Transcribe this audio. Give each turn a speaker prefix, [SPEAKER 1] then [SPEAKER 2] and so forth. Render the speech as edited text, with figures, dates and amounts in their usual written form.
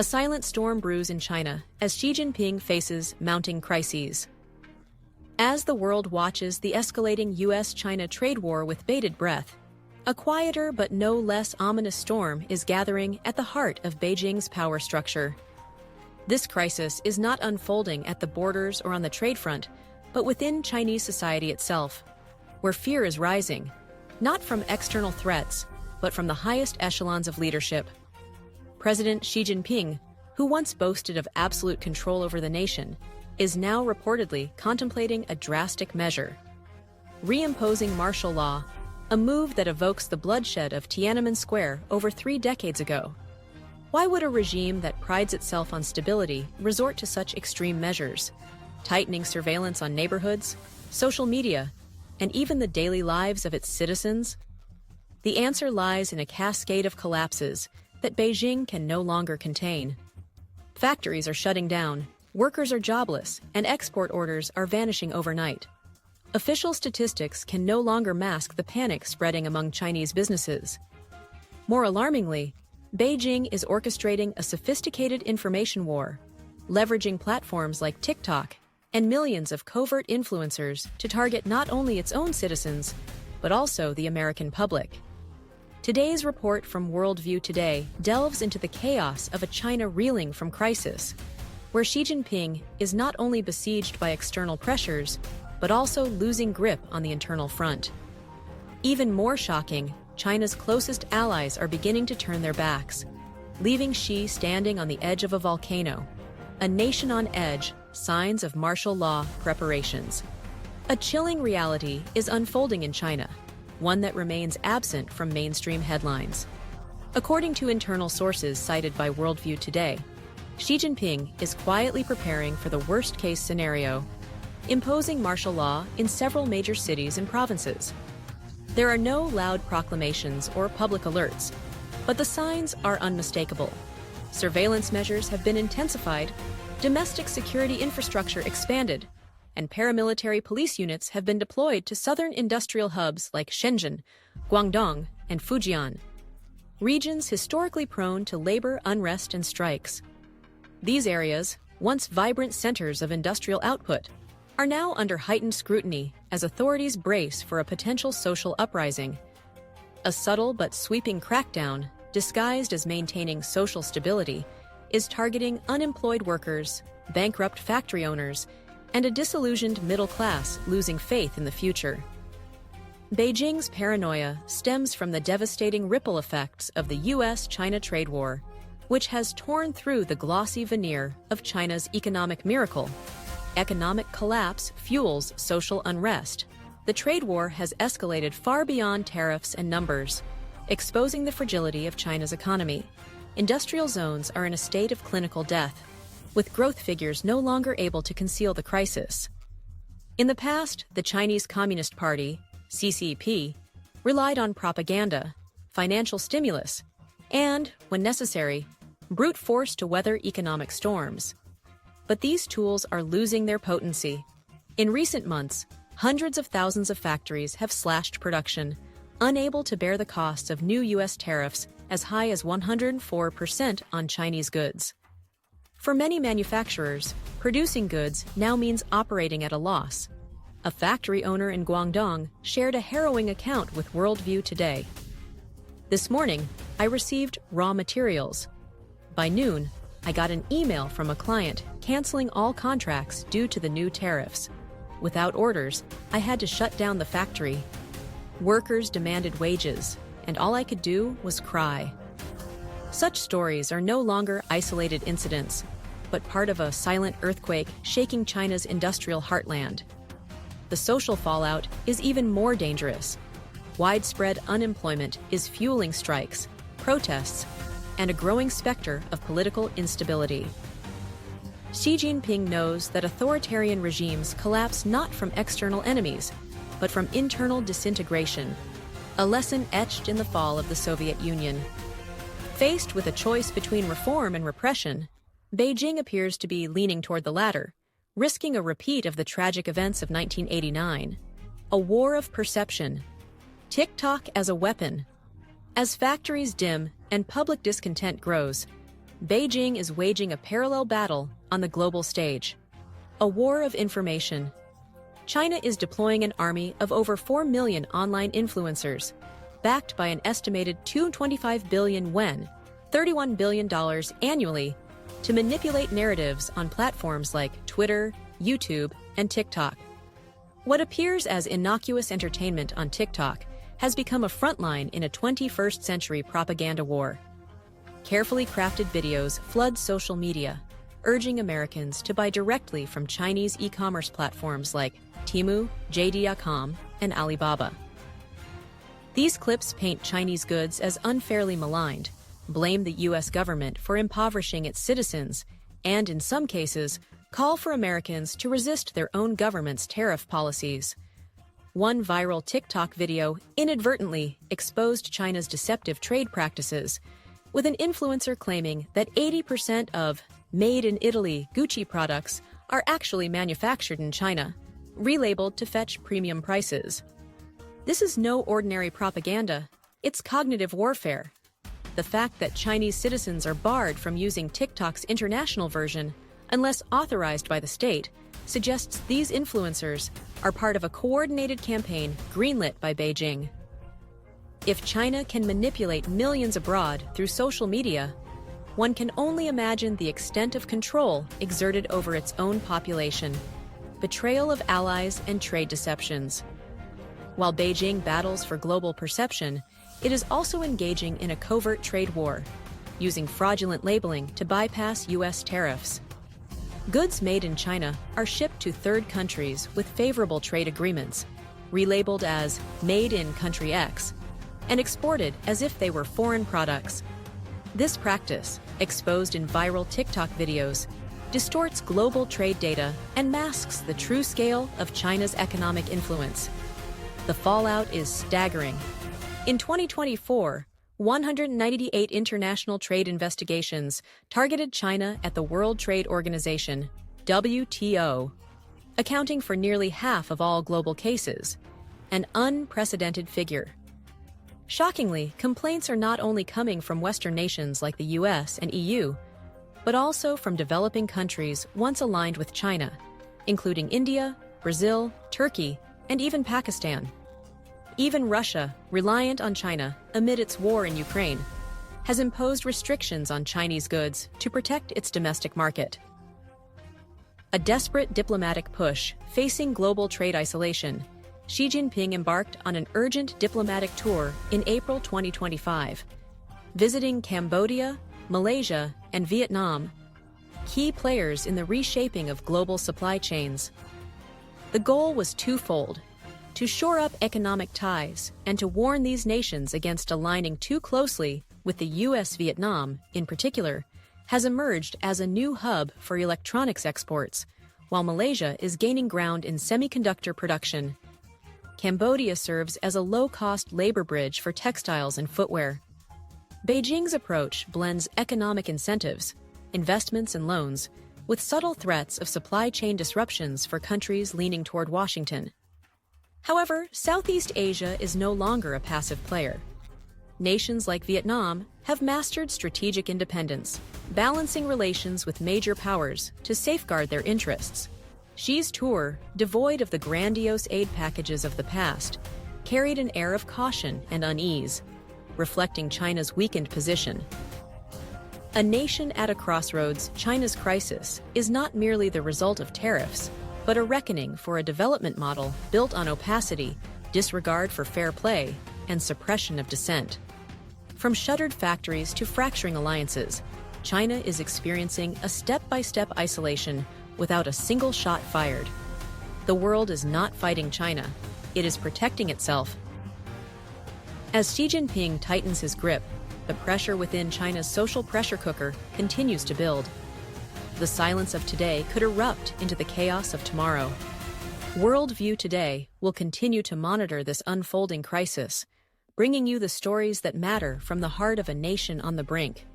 [SPEAKER 1] A silent storm brews in China as Xi Jinping faces mounting crises. As the world watches the escalating U.S. China trade war with bated breath, a quieter but no less ominous storm is gathering at the heart of Beijing's power structure. This crisis is not unfolding at the borders or on the trade front, but within Chinese society itself, where fear is rising, not from external threats, but from the highest echelons of leadership. President Xi Jinping, who once boasted of absolute control over the nation, is now reportedly contemplating a drastic measure: reimposing martial law, a move that evokes the bloodshed of Tiananmen Square over 3 decades ago. Why would a regime that prides itself on stability resort to such extreme measures, tightening surveillance on neighborhoods, social media, and even the daily lives of its citizens? The answer lies in a cascade of collapses that Beijing can no longer contain. Factories are shutting down, workers are jobless, and export orders are vanishing overnight. Official statistics can no longer mask the panic spreading among Chinese businesses. More alarmingly, Beijing is orchestrating a sophisticated information war, leveraging platforms like TikTok and millions of covert influencers to target not only its own citizens, but also the American public. Today's report from WorldView Today delves into the chaos of a China reeling from crisis, where Xi Jinping is not only besieged by external pressures, but also losing grip on the internal front. Even more shocking, China's closest allies are beginning to turn their backs, leaving Xi standing on the edge of a volcano. A nation on edge, signs of martial law preparations. A chilling reality is unfolding in China, one that remains absent from mainstream headlines. According to internal sources cited by WorldView Today, Xi Jinping is quietly preparing for the worst-case scenario, imposing martial law in several major cities and provinces. There are no loud proclamations or public alerts, but the signs are unmistakable. Surveillance measures have been intensified, domestic security infrastructure expanded, and paramilitary police units have been deployed to southern industrial hubs like Shenzhen, Guangdong, and Fujian, regions historically prone to labor unrest and strikes. These areas, once vibrant centers of industrial output, are now under heightened scrutiny as authorities brace for a potential social uprising. A subtle but sweeping crackdown, disguised as maintaining social stability, is targeting unemployed workers, bankrupt factory owners, and a disillusioned middle class losing faith in the future. Beijing's paranoia stems from the devastating ripple effects of the U.S. China trade war, which has torn through the glossy veneer of China's economic miracle. Economic collapse fuels social unrest. The trade war has escalated far beyond tariffs and numbers, exposing the fragility of China's economy. Industrial zones are in a state of clinical death, with growth figures no longer able to conceal the crisis. In the past, the Chinese Communist Party, CCP, relied on propaganda, financial stimulus, and, when necessary, brute force to weather economic storms. But these tools are losing their potency. In recent months, hundreds of thousands of factories have slashed production, unable to bear the costs of new U.S. tariffs as high as 104% on Chinese goods. For many manufacturers, producing goods now means operating at a loss. A factory owner in Guangdong shared a harrowing account with WorldView Today. This morning, I received raw materials. By noon, I got an email from a client canceling all contracts due to the new tariffs. Without orders, I had to shut down the factory. Workers demanded wages, and all I could do was cry. Such stories are no longer isolated incidents, but part of a silent earthquake shaking China's industrial heartland. The social fallout is even more dangerous. Widespread unemployment is fueling strikes, protests, and a growing specter of political instability. Xi Jinping knows that authoritarian regimes collapse not from external enemies, but from internal disintegration, a lesson etched in the fall of the Soviet Union. Faced with a choice between reform and repression, Beijing appears to be leaning toward the latter, risking a repeat of the tragic events of 1989. A war of perception. TikTok as a weapon. As factories dim and public discontent grows, Beijing is waging a parallel battle on the global stage. A war of information. China is deploying an army of over 4 million online influencers, backed by an estimated 225 billion yuan, $31 billion annually, to manipulate narratives on platforms like Twitter, YouTube, and TikTok. What appears as innocuous entertainment on TikTok has become a frontline in a 21st century propaganda war. Carefully crafted videos flood social media, urging Americans to buy directly from Chinese e-commerce platforms like Temu, JD.com, and Alibaba. These clips paint Chinese goods as unfairly maligned, blame the U.S. government for impoverishing its citizens, and in some cases, call for Americans to resist their own government's tariff policies. One viral TikTok video inadvertently exposed China's deceptive trade practices, with an influencer claiming that 80% of Made in Italy Gucci products are actually manufactured in China, relabeled to fetch premium prices. This is no ordinary propaganda, it's cognitive warfare. The fact that Chinese citizens are barred from using TikTok's international version, unless authorized by the state, suggests these influencers are part of a coordinated campaign greenlit by Beijing. If China can manipulate millions abroad through social media, one can only imagine the extent of control exerted over its own population, betrayal of allies, and trade deceptions. While Beijing battles for global perception, it is also engaging in a covert trade war, using fraudulent labeling to bypass U.S. tariffs. Goods made in China are shipped to third countries with favorable trade agreements, relabeled as Made in Country X, and exported as if they were foreign products. This practice, exposed in viral TikTok videos, distorts global trade data and masks the true scale of China's economic influence. The fallout is staggering. In 2024, 198 international trade investigations targeted China at the World Trade Organization, WTO, accounting for nearly half of all global cases, an unprecedented figure. Shockingly, complaints are not only coming from Western nations like the U.S. and EU, but also from developing countries once aligned with China, including India, Brazil, Turkey, and even Pakistan. Even Russia, reliant on China amid its war in Ukraine, has imposed restrictions on Chinese goods to protect its domestic market. A desperate diplomatic push facing global trade isolation, Xi Jinping embarked on an urgent diplomatic tour in April 2025, visiting Cambodia, Malaysia, and Vietnam, key players in the reshaping of global supply chains. The goal was twofold: to shore up economic ties and to warn these nations against aligning too closely with the U.S. Vietnam, in particular, has emerged as a new hub for electronics exports, while Malaysia is gaining ground in semiconductor production. Cambodia serves as a low-cost labor bridge for textiles and footwear. Beijing's approach blends economic incentives, investments and loans, with subtle threats of supply chain disruptions for countries leaning toward Washington. However, Southeast Asia is no longer a passive player. Nations like Vietnam have mastered strategic independence, balancing relations with major powers to safeguard their interests. Xi's tour, devoid of the grandiose aid packages of the past, carried an air of caution and unease, reflecting China's weakened position. A nation at a crossroads, China's crisis is not merely the result of tariffs, but a reckoning for a development model built on opacity, disregard for fair play, and suppression of dissent. From shuttered factories to fracturing alliances, China is experiencing a step-by-step isolation without a single shot fired. The world is not fighting China, it is protecting itself. As Xi Jinping tightens his grip, the pressure within China's social pressure cooker continues to build. The silence of today could erupt into the chaos of tomorrow. WorldView Today will continue to monitor this unfolding crisis, bringing you the stories that matter from the heart of a nation on the brink.